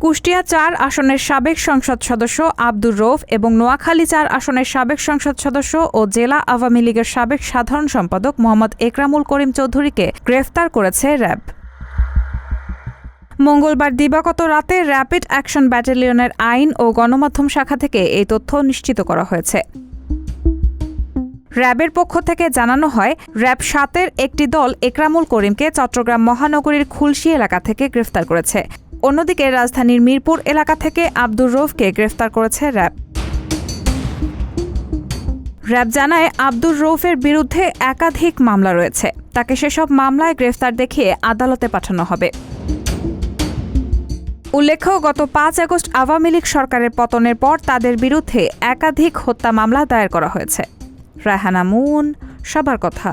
কুষ্টিয়া ৪ আসনের সাবেক সংসদ সদস্য আব্দুর রউফ এবং নোয়াখালী ৪ আসনের সাবেক সংসদ সদস্য ও জেলা আওয়ামী লীগের সাবেক সাধারণ সম্পাদক মোহাম্মদ একরামুল করিম চৌধুরীকে গ্রেফতার করেছে র্যাব। মঙ্গলবার দিবাগত রাতে র্যাপিড অ্যাকশন ব্যাটালিয়নের আইন ও গণমাধ্যম শাখা থেকে এই তথ্য নিশ্চিত করা হয়েছে। র্যাবের পক্ষ থেকে জানানো হয়, র্যাব ৭-এর একটি দল একরামুল করিমকে চট্টগ্রাম মহানগরীর খুলশী এলাকা থেকে গ্রেফতার করেছে। অন্যদিকে রাজধানীর মিরপুর এলাকা থেকে আব্দুর রউফকে গ্রেফতার করেছে র্যাব। র্যাব জানায়, আব্দুর রউফের বিরুদ্ধে একাধিক মামলা রয়েছে। তাকে সেসব মামলায় গ্রেফতার দেখিয়ে আদালতে পাঠানো হবে। উল্লেখ্য, গত ৫ আগস্ট আওয়ামী লীগ সরকারের পতনের পর তাদের বিরুদ্ধে একাধিক হত্যা মামলা দায়ের করা হয়েছে। রায়হানা মুন, সবার কথা।